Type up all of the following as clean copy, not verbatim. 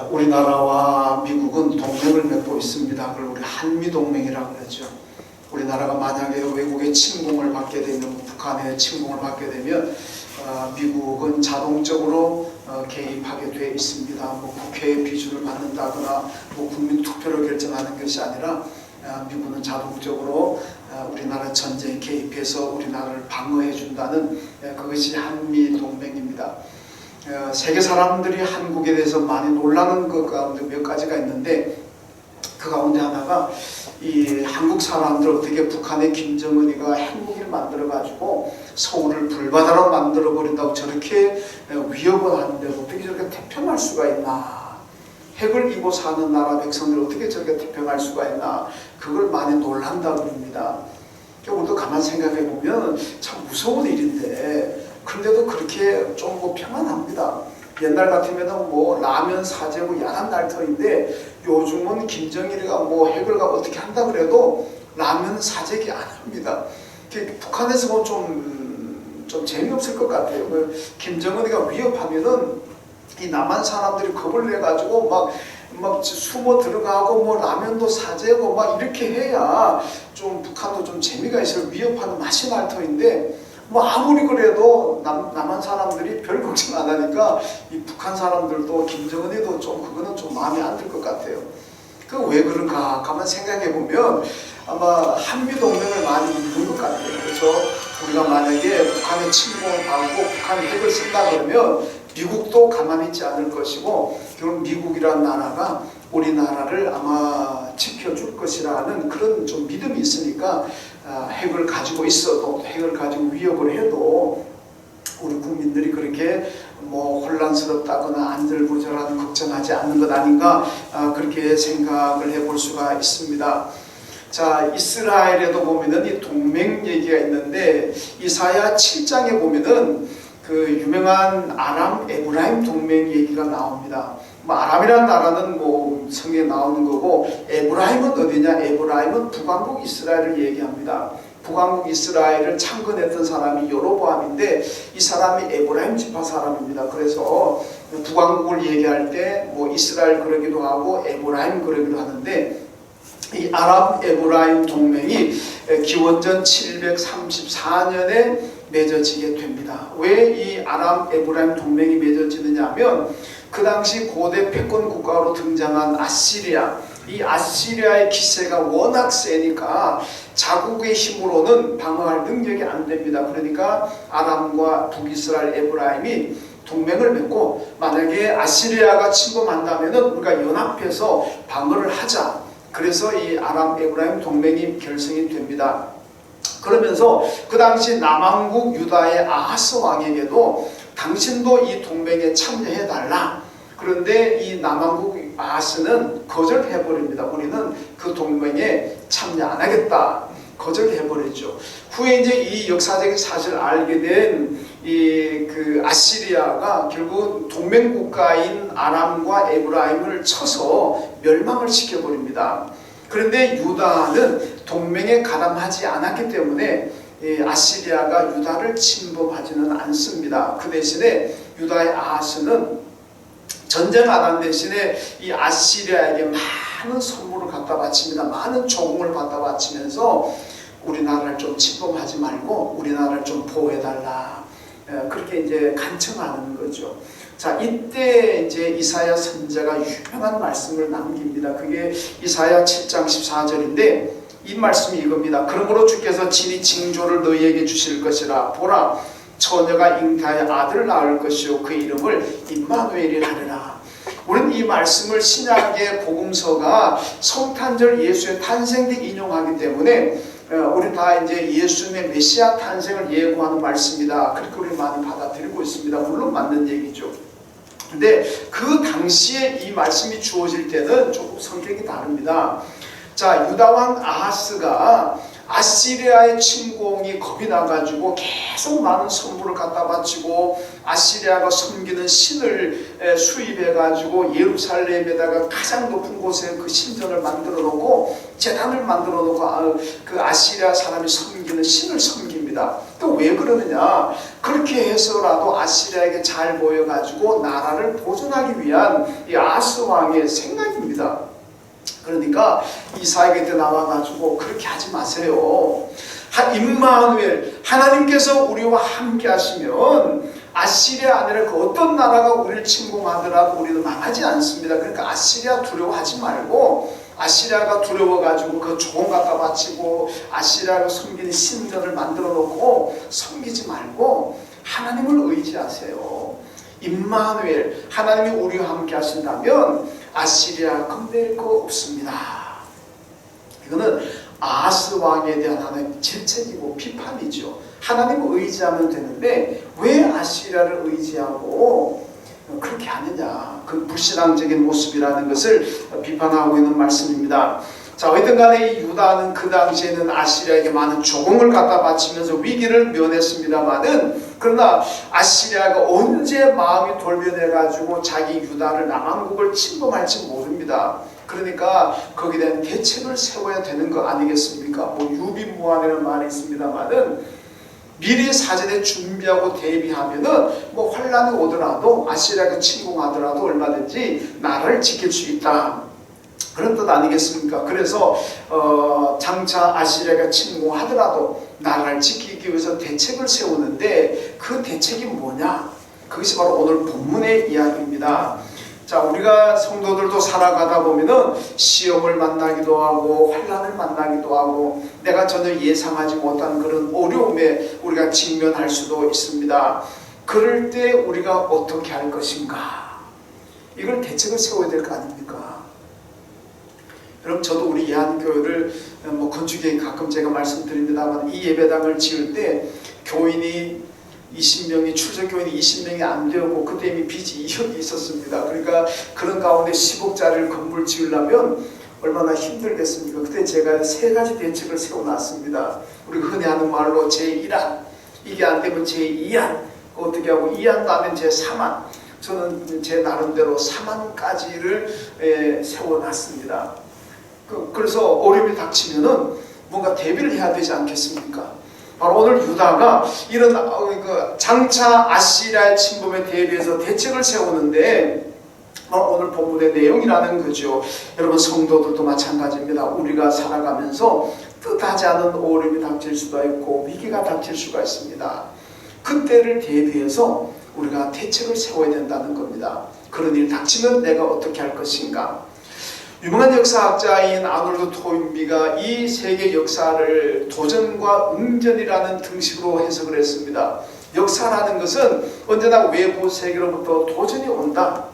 우리나라와 미국은 동맹을 맺고 있습니다. 그걸 우리 한미동맹이라고 그러죠. 우리나라가 만약에 외국의 침공을 받게 되면, 북한의 침공을 받게 되면 미국은 자동적으로 개입하게 되어 있습니다. 국회의 비준을 받는다거나 국민투표로 결정하는 것이 아니라 미국은 자동적으로 우리나라 전쟁에 개입해서 우리나라를 방어해 준다는 그것이 한미동맹입니다. 세계 사람들이 한국에 대해서 많이 놀라는 것 가운데 몇 가지가 있는데, 그 가운데 하나가 이 한국 사람들 어떻게 북한의 김정은이가 핵무기를 만들어 가지고 서울을 불바다로 만들어 버린다고 저렇게 위협을 하는데 어떻게 저렇게 태평할 수가 있나, 핵을 입고 사는 나라 백성들 어떻게 저렇게 태평할 수가 있나, 그걸 많이 놀란다고 합니다. 우리도 가만 생각해 보면 참 무서운 일인데, 그런데도 그렇게 좀 평안합니다. 옛날 같으면 라면 사재고 야단 날터인데, 요즘은 김정일이가 핵을 어떻게 한다 그래도 라면 사재기 안 합니다. 북한에서 보면 좀 재미없을 것 같아요. 김정은이가 위협하면은 이 남한 사람들이 겁을 내 가지고 막 숨어 들어가고 라면도 사재고 이렇게 해야 좀 북한도 좀 재미가 있어요. 위협하는 맛이 날 터인데, 아무리 그래도 남한 사람들이 별 걱정 안 하니까 이 북한 사람들도 김정은이도 그거는 좀 마음에 안 들 것 같아요. 그 왜 그런가 가만 생각해 보면 아마 한미동맹을 많이 믿는 것 같아요. 그래서 우리가 만약에 북한의 침공을 받고 북한이 핵을 쓴다 그러면 미국도 가만히 있지 않을 것이고, 결국 미국이라는 나라가 우리나라를 아마 지켜줄 것이라는 그런 좀 믿음이 있으니까 핵을 가지고 있어도, 핵을 가지고 위협을 해도 우리 국민들이 그렇게 혼란스럽다거나 안절부절하는 걱정하지 않는 것 아닌가, 그렇게 생각을 해볼 수가 있습니다. 자, 이스라엘에도 보면은 이 동맹 얘기가 있는데, 이사야 7장에 보면은 그 유명한 아람 에브라임 동맹 얘기가 나옵니다. 아람이라는 나라는 성경에 나오는 거고, 에브라임은 어디냐? 에브라임은 북왕국 이스라엘을 얘기합니다. 북왕국 이스라엘을 창건했던 사람이 여로보암인데, 이 사람이 에브라임 지파 사람입니다. 그래서 북왕국을 얘기할 때 이스라엘 그러기도 하고 에브라임 그러기도 하는데, 이 아람 에브라임 동맹이 기원전 734년에 맺어지게 됩니다. 왜 이 아람 에브라임 동맹이 맺어지느냐 하면, 그 당시 고대 패권 국가로 등장한 아시리아, 이 아시리아의 기세가 워낙 세니까 자국의 힘으로는 방어할 능력이 안 됩니다. 그러니까 아람과 북이스라엘 에브라임이 동맹을 맺고, 만약에 아시리아가 침범한다면 우리가 연합해서 방어를 하자. 그래서 이 아람 에브라임 동맹이 결성이 됩니다. 그러면서 그 당시 남왕국 유다의 아하스 왕에게도 당신도 이 동맹에 참여해달라. 그런데 이 남왕국 아하스는 거절해버립니다. 우리는 그 동맹에 참여 안 하겠다. 거절해버렸죠. 후에 이제 이 역사적인 사실을 알게 된 그 아시리아가 결국 동맹국가인 아람과 에브라임을 쳐서 멸망을 시켜버립니다. 그런데 유다는 동맹에 가담하지 않았기 때문에 아시리아가 유다를 침범하지는 않습니다. 그 대신에 유다의 아하스는 전쟁 안 한 대신에 이 아시리아에게 많은 선물을 갖다 바칩니다. 많은 조공을 갖다 바치면서 우리나라를 좀 침범하지 말고 우리나라를 좀 보호해달라. 그렇게 이제 간청하는 거죠. 자, 이때 이제 이사야 선지자가 유명한 말씀을 남깁니다. 그게 이사야 7장 14절인데, 이 말씀이 이겁니다. 그러므로 주께서 친히 징조를 너희에게 주실 것이라. 보라, 처녀가 잉타의 아들을 낳을 것이요 그 이름을 임마누엘이라 하리라. 우리는 이 말씀을 신약의 복음서가 성탄절 예수의 탄생 때 인용하기 때문에 우리 다 이제 예수님의 메시아 탄생을 예고하는 말씀이다. 그렇게 우리 많이 받아들이고 있습니다. 물론 맞는 얘기죠. 근데 그 당시에 이 말씀이 주어질 때는 조금 성격이 다릅니다. 자, 유다왕 아하스가 아시리아의 침공이 겁이 나가지고 계속 많은 선물을 갖다 바치고, 아시리아가 섬기는 신을 수입해가지고 예루살렘에다가 가장 높은 곳에 그 신전을 만들어 놓고 재단을 만들어 놓고 그 아시리아 사람이 섬기는 신을 섬깁니다. 겁니다. 또 왜 그러느냐? 그렇게 해서라도 아시리아에게 잘 보여가지고 나라를 보존하기 위한 이 아스 왕의 생각입니다. 그러니까 이사야에게 나와가지고 그렇게 하지 마세요. 임마누엘, 하나님께서 우리와 함께 하시면 아시리아 아니라 그 어떤 나라가 우리를 침공하더라도 우리는 망하지 않습니다. 그러니까 아시리아 두려워하지 말고, 아시리아가 두려워가지고 그 조공 갖다 바치고 아시리아가 섬기는 신전을 만들어 놓고 섬기지 말고 하나님을 의지하세요. 임마누엘, 하나님이 우리와 함께 하신다면 아시리아 건드릴 거 없습니다. 이거는 아하스 왕에 대한 하나님의 질책이고 비판이죠. 하나님을 의지하면 되는데 왜 아시리아를 의지하고 그렇게 하느냐, 그 불신앙적인 모습이라는 것을 비판하고 있는 말씀입니다. 자, 어쨌든 간에 이 유다는 그 당시에는 아시리아에게 많은 조공을 갖다 바치면서 위기를 면했습니다만은, 그러나 아시리아가 언제 마음이 돌변해가지고 자기 유다를 남왕국을 침범할지 모릅니다. 그러니까 거기에 대한 대책을 세워야 되는 거 아니겠습니까? 뭐 유비무환이라는 말이 있습니다만은 미리 사전에 준비하고 대비하면은 뭐 환란이 오더라도 아시리아가 침공하더라도 얼마든지 나라를 지킬 수 있다, 그런 뜻 아니겠습니까? 그래서 장차 아시리아가 침공하더라도 나라를 지키기 위해서 대책을 세우는데 그 대책이 뭐냐? 그것이 바로 오늘 본문의 이야기입니다. 자, 우리가 성도들도 살아가다 보면은 시험을 만나기도 하고 환란을 만나기도 하고 내가 전혀 예상하지 못한 그런 어려움에 우리가 직면할 수도 있습니다. 그럴 때 우리가 어떻게 할 것인가? 이걸 대책을 세워야 될 거 아닙니까? 여러분, 저도 우리 예한교회를 건축에 가끔 제가 말씀드립니다만 이 예배당을 지을 때 교인이 20명이, 출석교인이 20명이 안 되고 그때 이미 빚이 2억이 있었습니다. 그러니까 그런 가운데 10억짜리를 건물 지으려면 얼마나 힘들겠습니까? 그때 제가 3가지 대책을 세워놨습니다. 우리가 흔히 하는 말로 제1안, 이게 안 되면 제2안, 어떻게 하고 2안도 안 되면 제3안, 저는 제 나름대로 3안까지를 세워놨습니다. 그래서 어려움이 닥치면은 뭔가 대비를 해야 되지 않겠습니까? 바로 오늘 유다가 이런 장차 아시리아의 침범에 대비해서 대책을 세우는데 바로 오늘 본문의 내용이라는 거죠. 여러분, 성도들도 마찬가지입니다. 우리가 살아가면서 뜻하지 않은 어려움이 닥칠 수가 있고 위기가 닥칠 수가 있습니다. 그때를 대비해서 우리가 대책을 세워야 된다는 겁니다. 그런 일이 닥치면 내가 어떻게 할 것인가? 유명한 역사학자인 아놀드 토인비가 이 세계 역사를 도전과 응전이라는 등식으로 해석을 했습니다. 역사라는 것은 언제나 외부 세계로부터 도전이 온다.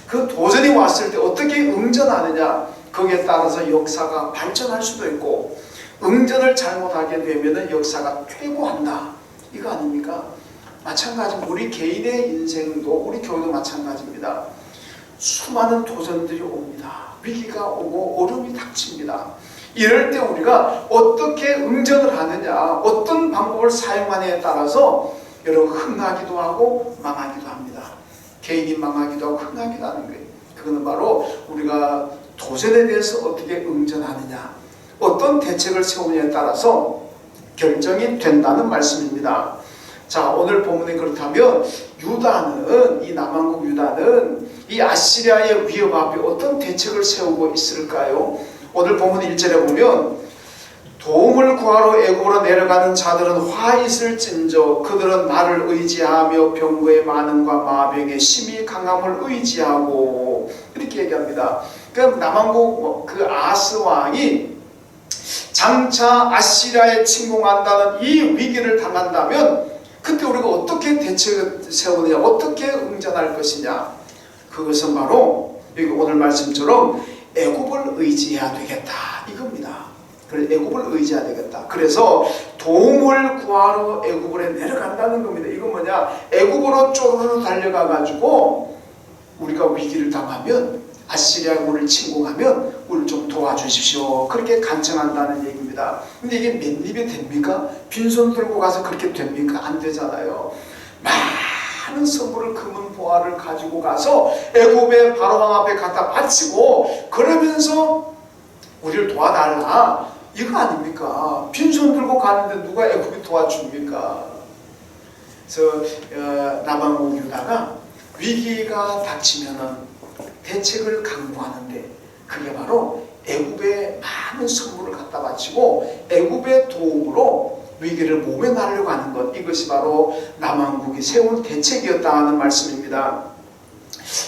그 도전이 왔을 때 어떻게 응전하느냐, 거기에 따라서 역사가 발전할 수도 있고, 응전을 잘못하게 되면 역사가 퇴보한다, 이거 아닙니까? 마찬가지 우리 개인의 인생도, 우리 교회도 마찬가지입니다. 수많은 도전들이 옵니다. 위기가 오고 어려움이 닥칩니다. 이럴 때 우리가 어떻게 응전을 하느냐, 어떤 방법을 사용하느냐에 따라서 여러분 흥하기도 하고 망하기도 합니다. 개인이 망하기도 하고 흥하기도 하는 거예요. 그거는 바로 우리가 도전에 대해서 어떻게 응전하느냐, 어떤 대책을 세우느냐에 따라서 결정이 된다는 말씀입니다. 자, 오늘 본문에 그렇다면 유다는, 이 남왕국 유다는 이 아시리아의 위협 앞에 어떤 대책을 세우고 있을까요? 오늘 본문 1절에 보면 도움을 구하러 애굽으로 내려가는 자들은 화 있을진저 그들은 나를 의지하며 병거의 많음과 마병의 심히 강함을 의지하고, 이렇게 얘기합니다. 그럼 남왕국 그 아하스 왕이 장차 아시리아에 침공한다는 이 위기를 당한다면 그때 우리가 어떻게 대책을 세우느냐, 어떻게 응전할 것이냐, 그것은 바로 여기 오늘 말씀처럼 애굽을 의지해야 되겠다, 이겁니다. 그래서 애굽을 의지해야 되겠다. 그래서 도움을 구하러 애굽으로 내려간다는 겁니다. 이건 뭐냐, 애굽으로 쪼르르 달려가 가지고 우리가 위기를 당하면, 아시리아가 우리를 침공하면 우리를 좀 도와주십시오, 그렇게 간청한다는 얘기입니다. 근데 이게 몇 입이 됩니까? 빈손 들고 가서 그렇게 됩니까? 안 되잖아요. 많은 선물을, 금은 보화를 가지고 가서 애굽의 바로왕 앞에 갖다 바치고 그러면서 우리를 도와달라, 이거 아닙니까? 빈손 들고 가는데 누가 애굽이 도와줍니까? 그래서 남왕국 유다가 위기가 닥치면은 대책을 강구하는데 그게 바로 애굽에 많은 선물을 갖다 바치고 애굽의 도움으로 위기를 모면하려고 하는 것, 이것이 바로 남왕국이 세운 대책이었다 하는 말씀입니다.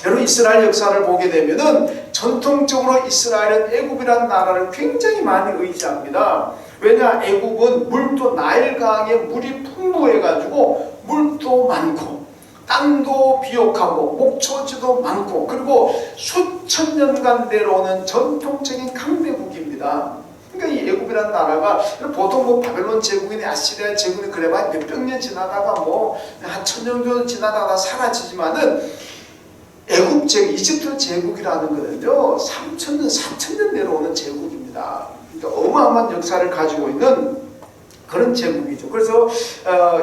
여러분, 이스라엘 역사를 보게 되면은 전통적으로 이스라엘은 애굽이라는 나라를 굉장히 많이 의지합니다. 왜냐? 애굽은 물도 나일강에 물이 풍부해가지고 물도 많고 땅도 비옥하고 목초지도 많고 그리고 수천 년간 내려오는 전통적인 강대국입니다. 그러니까 이 애굽이라는 나라가 보통 뭐 바벨론 제국이니 아시리아 제국이 그래봐야 몇백 년 지나다가 뭐 한 천년 정도 지나다가 사라지지만은 애굽 제국, 이집트 제국이라는 거는요 3,000년, 4,000년 내려오는 제국입니다. 그러니까 어마어마한 역사를 가지고 있는 그런 제국이죠. 그래서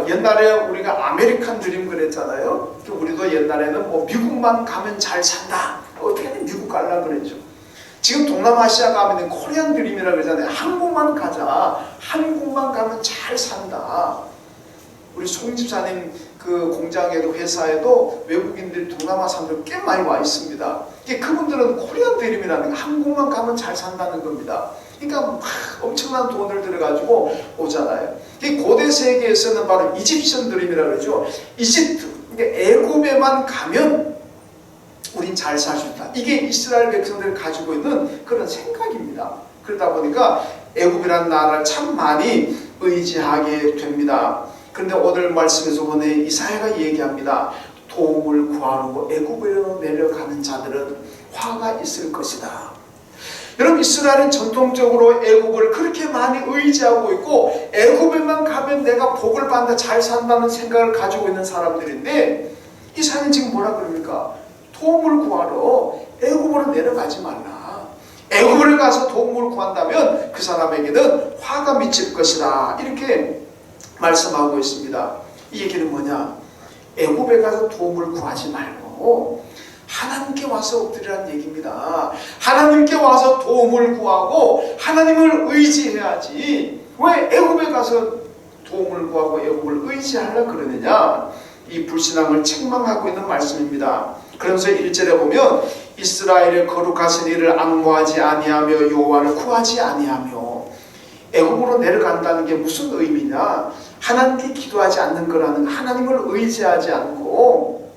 옛날에 우리가 아메리칸 드림 그랬잖아요. 우리도 옛날에는 뭐 미국만 가면 잘 산다. 어떻게든 미국 가려고 그랬죠. 지금 동남아시아 가면 코리안 드림이라고 그러잖아요. 한국만 가자. 한국만 가면 잘 산다. 우리 송 집사님 그 공장에도 회사에도 외국인들이 동남아 사람들 꽤 많이 와 있습니다. 그분들은 코리안 드림이라는 게 한국만 가면 잘 산다는 겁니다. 그러니까 막 엄청난 돈을 들여가지고 오잖아요. 이 고대 세계에서는 바로 이집션 드림이라고 그러죠. 이집트, 그러니까 애굽에만 가면 우린 잘 살 수 있다. 이게 이스라엘 백성들이 가지고 있는 그런 생각입니다. 그러다 보니까 애굽이라는 나라를 참 많이 의지하게 됩니다. 그런데 오늘 말씀에서 보니 이사야가 얘기합니다. 도움을 구하러 애굽으로 내려가는 자들은 화가 있을 것이다. 여러분, 이스라엘은 전통적으로 애굽을 그렇게 많이 의지하고 있고 애굽에만 가면 내가 복을 받는다, 잘 산다는 생각을 가지고 있는 사람들인데 이사야는 지금 뭐라 그럽니까? 도움을 구하러 애굽으로 내려가지 말라. 애굽으로 가서 도움을 구한다면 그 사람에게는 화가 미칠 것이다. 이렇게 말씀하고 있습니다. 이 얘기는 뭐냐? 애굽에 가서 도움을 구하지 말고 하나님께 와서 엎드리라는 얘기입니다. 하나님께 와서 도움을 구하고 하나님을 의지해야지 왜 애굽에 가서 도움을 구하고 애굽을 의지하려고 그러느냐? 이 불신앙을 책망하고 있는 말씀입니다. 그러면서 1절에 보면 이스라엘의 거룩하신 이를 앙모하지 아니하며 여호와를 구하지 아니하며, 애굽으로 내려간다는 게 무슨 의미냐? 하나님께 기도하지 않는 거라는, 하나님을 의지하지 않고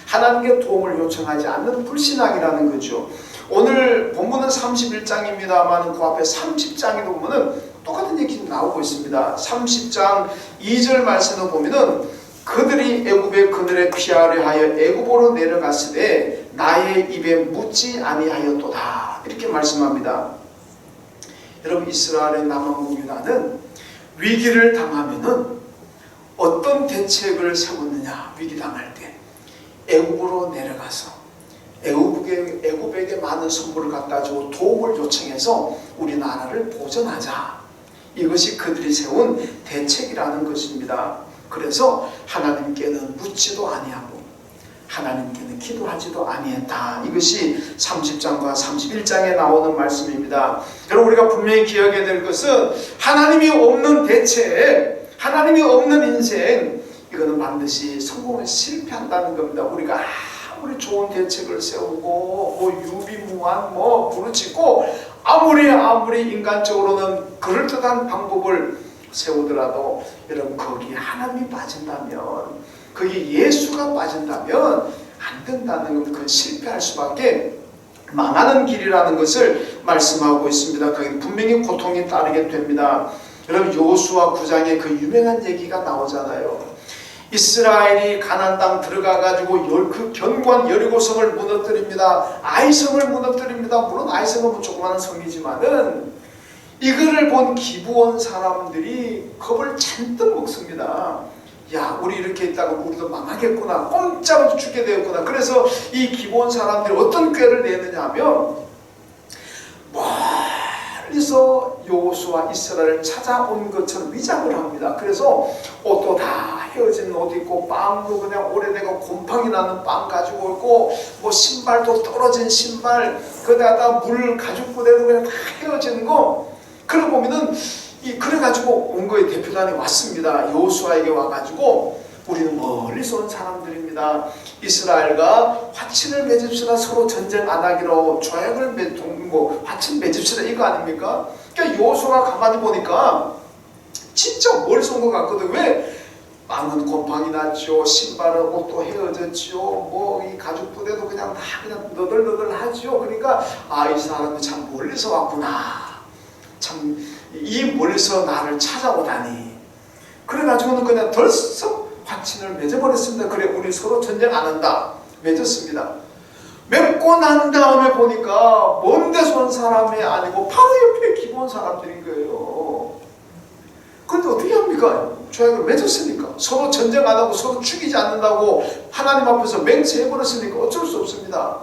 하나님께 도움을 요청하지 않는 불신앙이라는 거죠. 오늘 본문은 31장입니다만 그 앞에 30장에 보면은 똑같은 얘기 나오고 있습니다. 30장 2절 말씀을 보면은 그들이 애굽의 그늘에 피하려 하여 애굽으로 내려갔으되 나의 입에 묻지 아니하였도다. 이렇게 말씀합니다. 여러분, 이스라엘의 남왕국 유다는 위기를 당하면은 어떤 대책을 세웠느냐? 위기 당할 때 애굽으로 내려가서 애굽에게 많은 선물을 갖다 주고 도움을 요청해서 우리 나라를 보전하자. 이것이 그들이 세운 대책이라는 것입니다. 그래서 하나님께는 묻지도 아니하고 하나님께는 기도하지도 아니했다. 이것이 30장과 31장에 나오는 말씀입니다. 여러분, 우리가 분명히 기억해야 될 것은 하나님이 없는 대책, 하나님이 없는 인생, 이거는 반드시 성공에 실패한다는 겁니다. 우리가 아무리 좋은 대책을 세우고 유비무환 부르짖고 아무리 인간적으로는 그럴듯한 방법을 세우더라도 여러분, 거기에 하나님이 빠진다면, 거기에 예수가 빠진다면 안 된다는 것, 그건 실패할 수밖에, 망하는 길이라는 것을 말씀하고 있습니다. 거기는 분명히 고통이 따르게 됩니다. 여러분, 여호수아 9장에 그 유명한 얘기가 나오잖아요. 이스라엘이 가나안 땅 들어가가지고 그 견고한 여리고성을 무너뜨립니다. 아이성을 무너뜨립니다. 물론 아이성은 뭐 조그마한 성이지만은 이거를 본 기브온 사람들이 겁을 잔뜩 먹습니다. 야, 우리 이렇게 있다가 우리도 망하겠구나, 꼼짝없이 죽게 되었구나. 그래서 이 기브온 사람들이 어떤 꾀를 내느냐 하면 멀리서 여호수아 이스라엘을 찾아온 것처럼 위장을 합니다. 그래서 옷도 다 헤어진 옷 입고, 빵도 그냥 오래되고 곰팡이 나는 빵 가지고 있고, 신발도 떨어진 신발, 거기다가 물 가죽 부대도 그냥 다 헤어진 거, 그러고 보면은 그래가지고 온 거의 대표단이 왔습니다. 여호수아에게 와가지고 우리는 멀리서 온 사람들입니다. 이스라엘과 화친을 맺읍시다. 서로 전쟁 안 하기로 조약을 화친 맺읍시다. 이거 아닙니까? 그러니까 여호수아가 가만히 보니까 진짜 멀리서 온 것 같거든. 왜? 빵은 곰팡이 났죠. 신발은 옷도 헤어졌죠. 이 가죽 부대도 그냥 다 그냥 너덜너덜하죠. 그러니까 이 사람이 참 멀리서 왔구나. 참 이 멀리서 나를 찾아오다니. 그래가지고는 그냥 덜썩 화친을 맺어버렸습니다. 그래, 우리 서로 전쟁 안 한다. 맺었습니다. 맺고 난 다음에 보니까 먼 데서 온 사람이 아니고 바로 옆에 기본 사람들인 거예요. 그런데 어떻게 합니까? 조약을 맺었으니까. 서로 전쟁 안 하고 서로 죽이지 않는다고 하나님 앞에서 맹세해버렸으니까 어쩔 수 없습니다.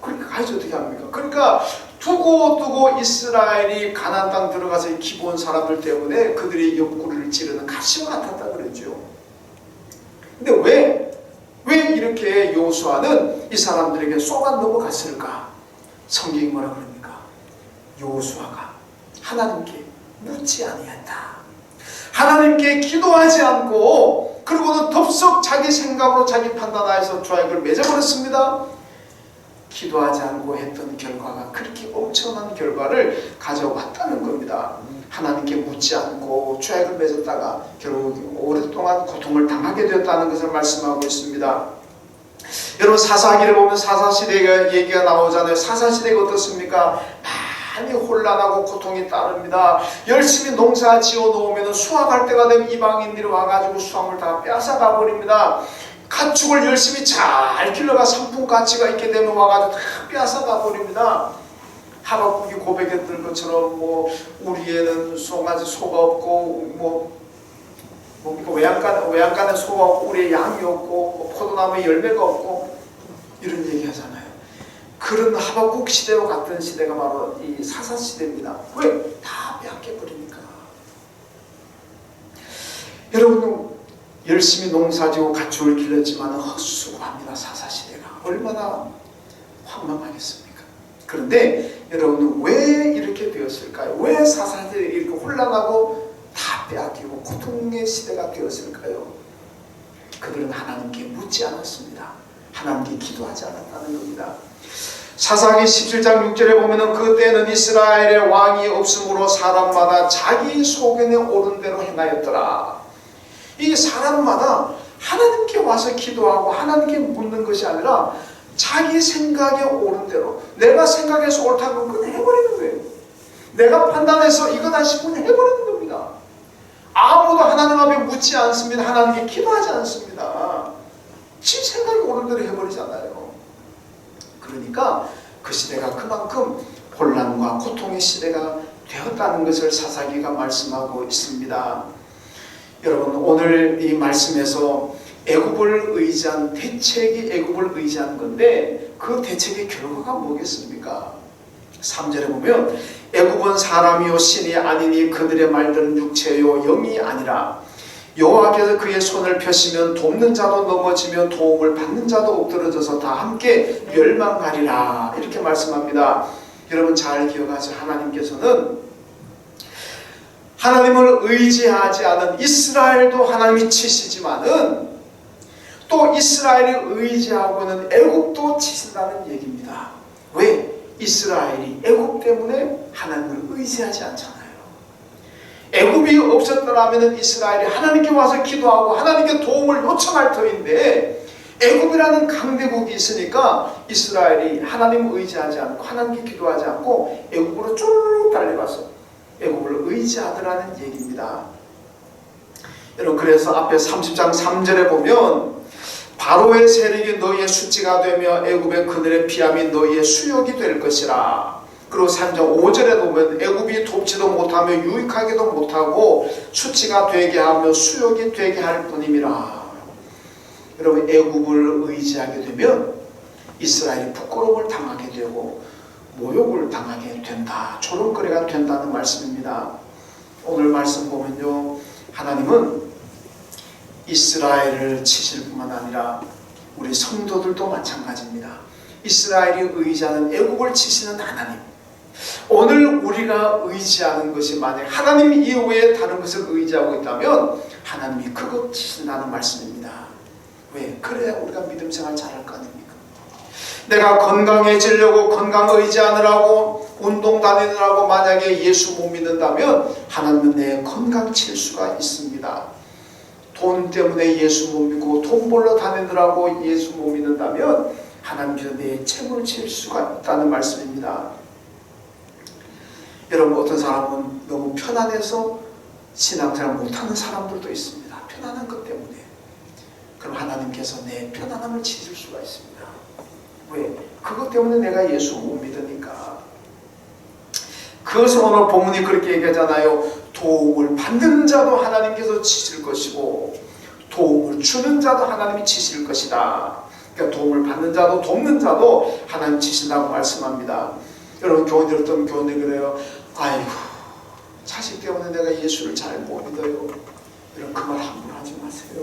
그러니까 가야지 어떻게 합니까? 그러니까 두고 이스라엘이 가나안 땅 들어가서 이 기본 사람들 때문에 그들이 옆구리를 찌르는 가시와 같았다 그랬죠. 근데 왜 이렇게 여호수아는 이 사람들에게 쏘아 넘어갔을까? 성경이 뭐라 그럽니까? 여호수아가 하나님께 묻지 아니한다. 하나님께 기도하지 않고 그리고는 덥석 자기 생각으로 자기 판단하여서 조약을 맺어버렸습니다. 기도하지 않고 했던 결과가 그렇게 엄청난 결과를 가져왔다는 겁니다. 하나님께 묻지 않고 조약을 맺었다가 결국 오랫동안 고통을 당하게 되었다는 것을 말씀하고 있습니다. 여러분 사사기를 보면 사사시대가 얘기가 나오잖아요. 사사시대가 어떻습니까? 많이 혼란하고 고통이 따릅니다. 열심히 농사 지어 놓으면 수확할 때가 되면 이방인들이 와가지고 수확물 다 뺏어가 버립니다. 가축을 열심히 잘 길러가 상품 가치가 있게 되면 와가지고 다 뺏어가 버립니다. 하박국이 고백했던 것처럼 우리 애는 송아지 소가 없고 외양간에 소가 없고 우리의 양이 없고 포도나무에 열매가 없고 이런 얘기 하잖아요. 그런 하박국 시대와 같은 시대가 바로 이 사사 시대입니다. 왜? 다 빼앗겨버리니까. 여러분 열심히 농사지고 가축을 길렀지만 헛수고합니다. 사사 시대가 얼마나 황망하겠습니까? 그런데 여러분 왜 이렇게 되었을까요? 왜 사사 시대가 이렇게 혼란하고 다 빼앗기고 고통의 시대가 되었을까요? 그들은 하나님께 묻지 않았습니다. 하나님께 기도하지 않았다는 겁니다. 사사기 17장 6절에 보면은 그때는 이스라엘의 왕이 없으므로 사람마다 자기 소견에 오른 대로 행하였더라. 이 사람마다 하나님께 와서 기도하고 하나님께 묻는 것이 아니라 자기 생각에 오른 대로 내가 생각해서 옳다고 그건 해버리는 거예요. 내가 판단해서 이거다 싶으면 해버리는 겁니다. 아무도 하나님 앞에 묻지 않습니다. 하나님께 기도하지 않습니다. 지 생각이 옳은 대로 해버리잖아요. 그러니까 그 시대가 그만큼 혼란과 고통의 시대가 되었다는 것을 사사기가 말씀하고 있습니다. 여러분 오늘 이 말씀에서 애굽을 의지한 대책이 애굽을 의지한 건데 그 대책의 결과가 뭐겠습니까? 3절에 보면 애굽은 사람이요 신이 아니니 그들의 말들은 육체요 영이 아니라 여호와께서 그의 손을 펴시면 돕는 자도 넘어지며 도움을 받는 자도 엎드러져서 다 함께 멸망하리라 이렇게 말씀합니다. 여러분 잘 기억하세요. 하나님께서는 하나님을 의지하지 않은 이스라엘도 하나님이 치시지만은 또 이스라엘이 의지하고는 애굽도 치신다는 얘기입니다. 왜? 이스라엘이 애굽 때문에 하나님을 의지하지 않잖아요. 애굽이 없었더라면 이스라엘이 하나님께 와서 기도하고 하나님께 도움을 요청할 터인데 애굽이라는 강대국이 있으니까 이스라엘이 하나님을 의지하지 않고 하나님께 기도하지 않고 애굽으로 쭉 달려가서 애굽을 의지하더라는 얘기입니다. 여러분 그래서 앞에 30장 3절에 보면 바로의 세력이 너희의 수치가 되며 애굽의 그늘의 피함이 너희의 수욕이 될 것이라. 그리고 3장 5절에 보면 애굽이 돕지도 못하며 유익하기도 못하고 수치가 되게 하며 수욕이 되게 할 뿐임이라. 여러분 애굽을 의지하게 되면 이스라엘이 부끄러움을 당하게 되고 모욕을 당하게 된다. 조롱거리가 된다는 말씀입니다. 오늘 말씀 보면요 하나님은 이스라엘을 치실 뿐만 아니라 우리 성도들도 마찬가지입니다. 이스라엘이 의지하는 애굽을 치시는 하나님 오늘 우리가 의지하는 것이 만약 하나님 이외에 다른 것을 의지하고 있다면 하나님이 그것 치신다는 말씀입니다. 왜? 그래야 우리가 믿음 생활 잘할 거 아닙니까? 내가 건강해지려고 건강 의지하느라고 운동 다니느라고 만약에 예수 못 믿는다면 하나님은 내 건강 칠 수가 있습니다. 돈 때문에 예수 못 믿고 돈 벌러 다니느라고 예수 못 믿는다면 하나님께서 내 채무를 칠 수가 있다는 말씀입니다. 여러분, 어떤 사람은 너무 편안해서 신앙생활 못하는 사람들도 있습니다. 편안한 것 때문에. 그럼 하나님께서 내 편안함을 치실 수가 있습니다. 왜? 그것 때문에 내가 예수 못 믿으니까. 그것을 오늘 본문이 그렇게 얘기하잖아요. 도움을 받는 자도 하나님께서 치실 것이고 도움을 주는 자도 하나님이 치실 것이다. 그러니까 도움을 받는 자도 돕는 자도 하나님 치신다고 말씀합니다. 여러분, 교훈 들었던 교훈이 그래요. 아이고, 자식 때문에 내가 예수를 잘 못 믿어요. 이런 그 말 함부로 하지 마세요.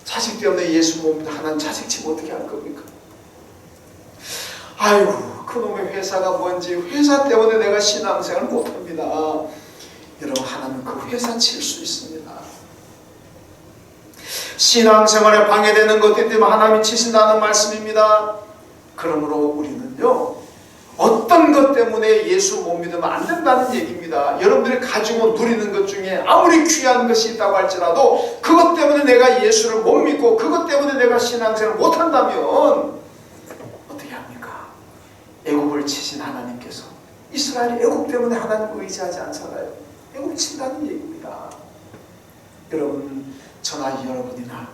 자식 때문에 예수 못 믿어 하나님 자식 집 어떻게 할 겁니까? 아이고, 그놈의 회사가 뭔지 회사 때문에 내가 신앙생활 못합니다. 여러분, 하나님 그 회사 칠 수 있습니다. 신앙생활에 방해되는 것들 때문에 하나님이 치신다는 말씀입니다. 그러므로 우리는요, 어떤 것 때문에 예수 못 믿으면 안 된다는 얘기입니다. 여러분들이 가지고 누리는 것 중에 아무리 귀한 것이 있다고 할지라도 그것 때문에 내가 예수를 못 믿고 그것 때문에 내가 신앙생활을 못한다면 어떻게 합니까? 애굽을 치신 하나님께서 이스라엘이 애굽 때문에 하나님을 의지하지 않잖아요. 애굽을 친다는 얘기입니다. 여러분, 저나 여러분이나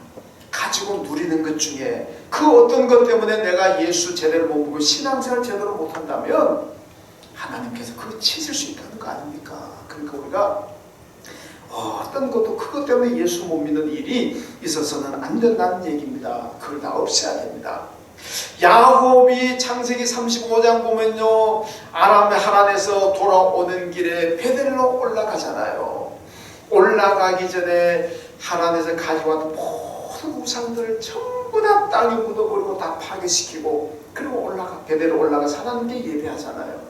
가지고 누리는 것 중에 그 어떤 것 때문에 내가 예수 제대로 못 보고 신앙생활 제대로 못한다면 하나님께서 그거 치실 수 있다는 거 아닙니까? 그러니까 우리가 어떤 것도 그것 때문에 예수 못 믿는 일이 있어서는 안 된다는 얘기입니다. 그걸 다 없애야 됩니다. 야곱이 창세기 35장 보면요, 아람의 하란에서 돌아오는 길에 베델로 올라가잖아요. 올라가기 전에 하란에서 가져왔던 모든 우상들을 전부 다 땅에 묻어버리고 다 파괴시키고 그리고 베델로 올라가서 하나님께 예배하잖아요.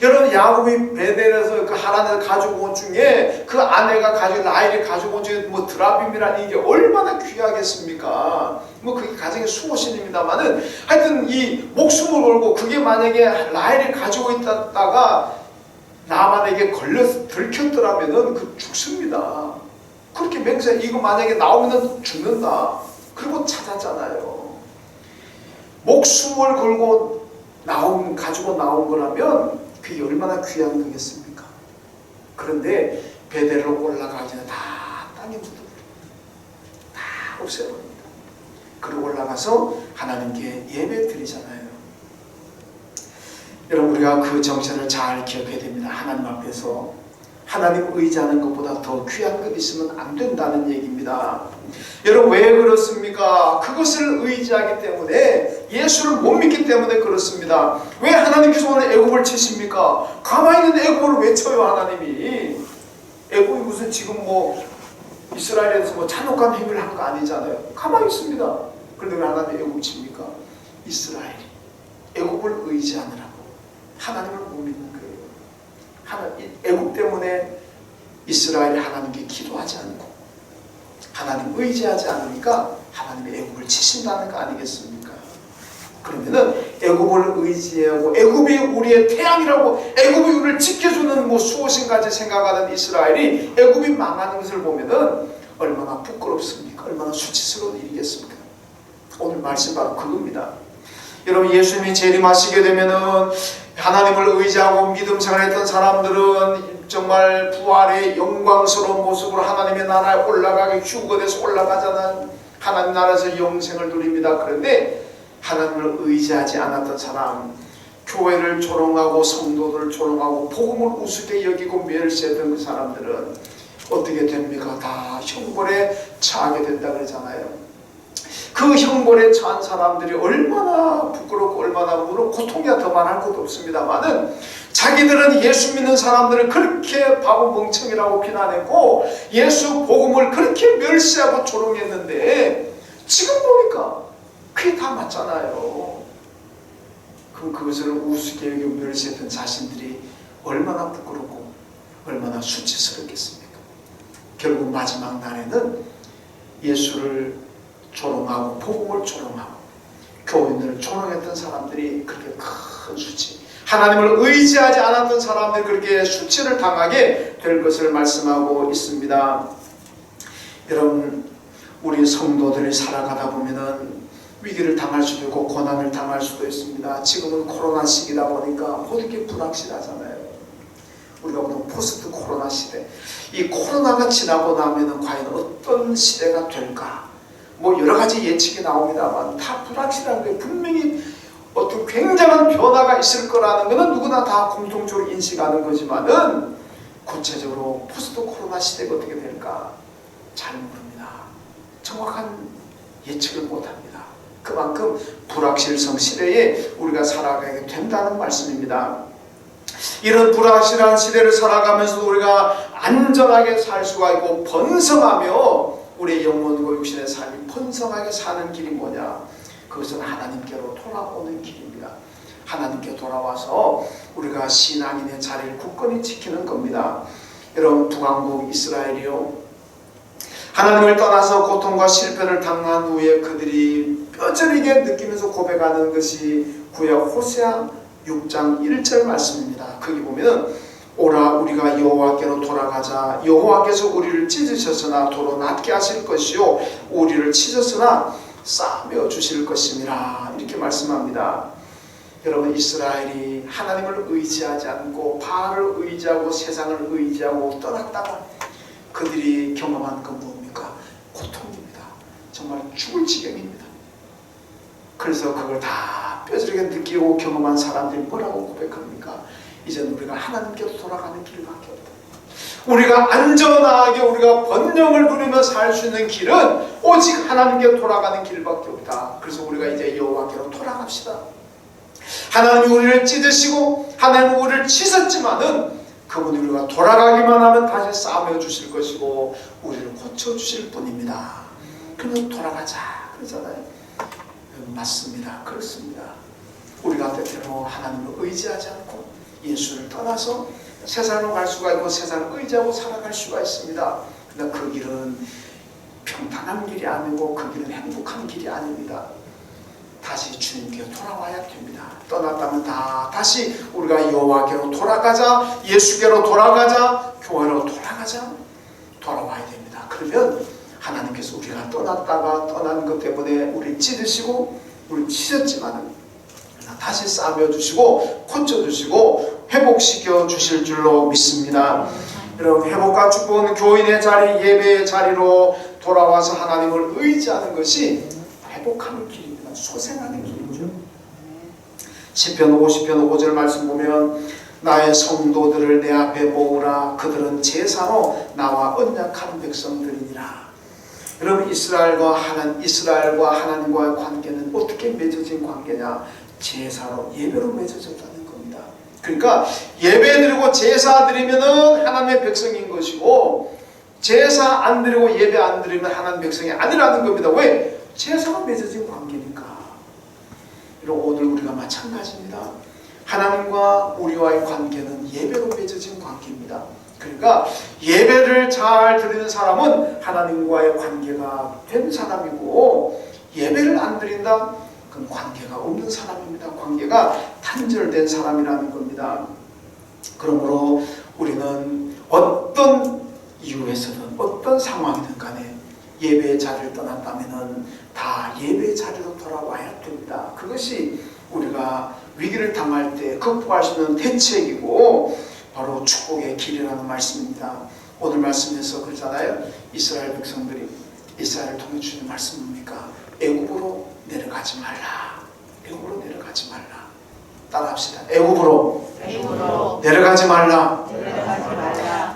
여러분, 야곱이 베델에서 그 하란에서 가지고 온 중에 그 아내가 라헬이 가지고 온 중에 뭐 드라빔이라는 이게 얼마나 귀하겠습니까? 뭐 그게 가정의 수호신입니다만은 하여튼 이 목숨을 걸고 그게 만약에 라헬이 가지고 있다가 나만에게 걸려서 들켰더라면은 그 죽습니다. 그렇게 맹세, 이거 만약에 나오면 죽는다. 그리고 찾았잖아요. 목숨을 걸고 가지고 나온 거라면 그게 얼마나 귀한 거겠습니까? 그런데 베델로 올라가기 전에 다 땅에 묻어버립니다. 다 없애버립니다. 그리고 올라가서 하나님께 예배 드리잖아요. 여러분, 우리가 그 정신을 잘 기억해야 됩니다. 하나님 앞에서 하나님 의지하는 것보다 더 귀한 것 있으면 안 된다는 얘기입니다. 여러분, 왜 그렇습니까? 그것을 의지하기 때문에, 예수를 못 믿기 때문에 그렇습니다. 왜 하나님께서 오늘 애굽을 치십니까? 가만히 있는 애굽을 왜 쳐요, 하나님이? 애굽이 무슨 지금 뭐 이스라엘에서 뭐 잔혹한 행위를 한 거 아니잖아요. 가만히 있습니다. 그런데 왜 하나님이 애굽을 칩니까? 이스라엘이 애굽을 의지하느라고 하나님을 못 믿는 거예요. 애굽 때문에 이스라엘이 하나님께 기도하지 않고 하나님 의지하지 않으니까 하나님이 애굽을 치신다는 거 아니겠습니까? 그러면은 애굽을 의지하고 애굽이 우리의 태양이라고 애굽이 우리를 지켜주는 뭐 수호신까지 생각하는 이스라엘이 애굽이 망하는 것을 보면은 얼마나 부끄럽습니까? 얼마나 수치스러운 일이겠습니까? 오늘 말씀 바로 그겁니다. 여러분, 예수님이 재림하시게 되면은 하나님을 의지하고 믿음 생활했던 사람들은 정말 부활의 영광스러운 모습으로 하나님의 나라에 올라가게 휴거돼서 올라가잖아요. 하나님 나라에서 영생을 누립니다. 그런데 하나님을 의지하지 않았던 사람, 교회를 조롱하고 성도들을 조롱하고 복음을 우습게 여기고 멸시했던 그 사람들은 어떻게 됩니까? 다 형벌에 처하게 된다 그러잖아요. 그 형벌에 처한 사람들이 얼마나 부끄럽고 얼마나 물론 고통이야 더 말할 것도 없습니다만은 자기들은 예수 믿는 사람들을 그렇게 바보 멍청이라고 비난했고 예수 복음을 그렇게 멸시하고 조롱했는데 지금 보니까 그게 다 맞잖아요. 그럼 그것을 우습게 여기고 멸시했던 자신들이 얼마나 부끄럽고 얼마나 수치스럽겠습니까? 결국 마지막 날에는 예수를 조롱하고 복음을 조롱하고 교인들을 조롱했던 사람들이 그렇게 큰 수치, 하나님을 의지하지 않았던 사람들이 그렇게 수치를 당하게 될 것을 말씀하고 있습니다. 여러분, 우리 성도들이 살아가다 보면은 위기를 당할 수도 있고 고난을 당할 수도 있습니다. 지금은 코로나 시기다 보니까 모든 게 불확실하잖아요. 우리가 보는 포스트 코로나 시대, 이 코로나가 지나고 나면은 과연 어떤 시대가 될까? 뭐 여러 가지 예측이 나옵니다만 다 불확실한 거예요. 분명히 어떤 굉장한 변화가 있을 거라는 것은 누구나 다 공통적으로 인식하는 거지만은 구체적으로 포스트 코로나 시대가 어떻게 될까? 잘 모릅니다. 정확한 예측을 못합니다. 그만큼 불확실성 시대에 우리가 살아가게 된다는 말씀입니다. 이런 불확실한 시대를 살아가면서 우리가 안전하게 살 수가 있고 번성하며 우리의 영혼과 육신의 삶이 번성하게 사는 길이 뭐냐? 그것은 하나님께로 돌아오는 길입니다. 하나님께 돌아와서 우리가 신앙인의 자리를 굳건히 지키는 겁니다. 여러분, 북왕국 이스라엘이요, 하나님을 떠나서 고통과 실패를 당한 후에 그들이 뼈저리게 느끼면서 고백하는 것이 구약 호세아 6장 1절 말씀입니다. 거기 보면 오라 우리가 여호와께로 돌아가자. 여호와께서 우리를 찢으셨으나 도로 낫게 하실 것이요 우리를 치셨으나 싸매어 주실 것임이라. 이렇게 말씀합니다. 여러분, 이스라엘이 하나님을 의지하지 않고 바알을 의지하고 세상을 의지하고 떠났다가 그들이 경험한 건 뭡니까? 고통입니다. 정말 죽을 지경입니다. 그래서 그걸 다 뼈저리게 느끼고 경험한 사람들이 뭐라고 고백합니까? 이제는 우리가 하나님께로 돌아가는 길밖에 없다. 우리가 안전하게 우리가 번영을 누리며 살 수 있는 길은 오직 하나님께로 돌아가는 길밖에 없다. 그래서 우리가 이제 여호와께로 돌아갑시다. 하나님이 우리를 찢으시고 하나님이 우리를 치셨지만은 그분이 우리가 돌아가기만 하면 다시 싸매어 주실 것이고 우리를 고쳐주실 분입니다. 그냥 돌아가자 그러잖아요. 맞습니다. 그렇습니다. 우리가 때때로 하나님을 의지하지 않고 예수를 떠나서 세상으로 갈 수가 있고 세상을 의지하고 살아갈 수가 있습니다. 그러나 그 길은 평탄한 길이 아니고 그 길은 행복한 길이 아닙니다. 다시 주님께 돌아와야 됩니다. 떠났다면 다시 우리가 여호와께로 돌아가자, 예수께로 돌아가자, 교회로 돌아가자, 돌아와야 됩니다. 그러면 하나님께서 우리가 떠난 것 때문에 우리 찢으시고 우리 치셨지만은 다시 싸매어 주시고 고쳐 주시고 회복시켜 주실 줄로 믿습니다. 여러분, 회복과 축복은 교인의 자리, 예배의 자리로 돌아와서 하나님을 의지하는 것이 회복하는 길입니다. 소생하는 길이죠. 시편 50편 5절 말씀 보면 나의 성도들을 내 앞에 모으라. 그들은 제사로 나와 언약한 백성들이니라. 여러분, 이스라엘과 하나님과의 관계는 어떻게 맺어진 관계냐? 제사로, 예배로 맺어졌다는 겁니다. 그러니까 예배 드리고 제사 드리면은 하나님의 백성인 것이고 제사 안 드리고 예배 안 드리면 하나님 백성이 아니라는 겁니다. 왜? 제사가 맺어진 관계니까. 오늘 우리가 마찬가지입니다. 하나님과 우리와의 관계는 예배로 맺어진 관계입니다. 그러니까 예배를 잘 드리는 사람은 하나님과의 관계가 된 사람이고 예배를 안 드린다? 그건 관계가 없는 사람입니다. 관계가 단절된 사람이라는 겁니다. 그러므로 우리는 어떤 이유에서든 어떤 상황이든 간에 예배의 자리를 떠났다면 다 예배의 자리로 돌아와야 됩니다. 그것이 우리가 위기를 당할 때 극복할 수 있는 대책이고 바로 축복의 길이라는 말씀입니다. 오늘 말씀에서 그러잖아요. 이스라엘 백성들이 이스라엘을 통해 주신 말씀 뭡니까? 애굽으로 내려가지 말라. 애굽으로 내려가지 말라. 따라합시다. 애굽으로 내려가지 말라.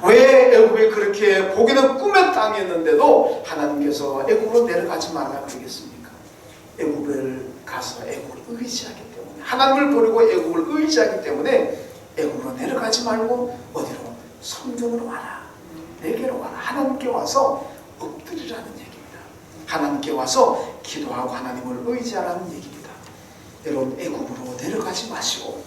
왜 애굽이 그렇게 보기는 꿈의 땅이었는데도 하나님께서 애굽으로 내려가지 말라 그러겠습니까? 애굽을 가서 애굽을 의지하기 때문에, 하나님을 버리고 애굽을 의지하기 때문에 애굽으로 내려가지 말고 어디로? 성전으로 와라. 내게로 와라. 하나님께 와서 엎드리라는 얘기입니다. 하나님께 와서 기도하고 하나님을 의지하라는 얘기입니다. 여러분 애굽으로 내려가지 마시고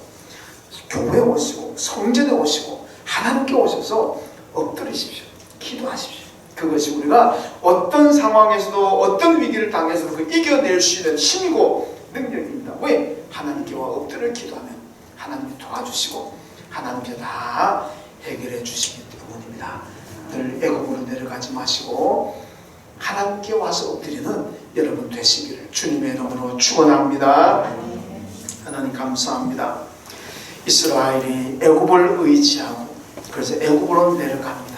교회에 오시고 성전에 오시고 하나님께 오셔서 엎드리십시오. 기도하십시오. 그것이 우리가 어떤 상황에서도 어떤 위기를 당해서도 그 이겨낼 수 있는 힘이고 능력입니다. 왜? 하나님께와 엎드려 기도하면 하나님이 도와주시고 하나님께 다 해결해 주시기 때문입니다. 늘 애굽으로 내려가지 마시고 하나님께 와서 엎드리는 여러분 되시기를 주님의 이름으로 축원합니다. 하나님 감사합니다. 이스라엘이 애굽을 의지하고 그래서 애굽으로 내려갑니다.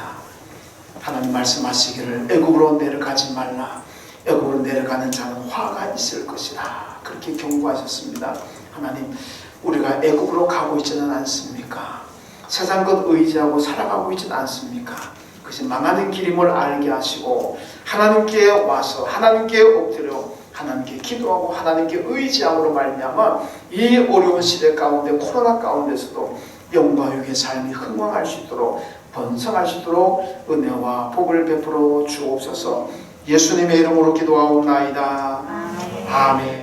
하나님 말씀하시기를 애굽으로 내려가지 말라. 애굽으로 내려가는 자는 화가 있을 것이다. 그렇게 경고하셨습니다. 하나님, 우리가 애굽으로 가고 있지는 않습니까? 세상 것 의지하고 살아가고 있지는 않습니까? 그것이 망하는 길임을 알게 하시고 하나님께 와서 하나님께 엎드려 하나님께 기도하고 하나님께 의지함으로 말미암아 이 어려운 시대 가운데 코로나 가운데서도 영광의 삶이 흥왕할 수 있도록 번성할 수 있도록 은혜와 복을 베풀어 주옵소서. 예수님의 이름으로 기도하옵나이다. 아멘.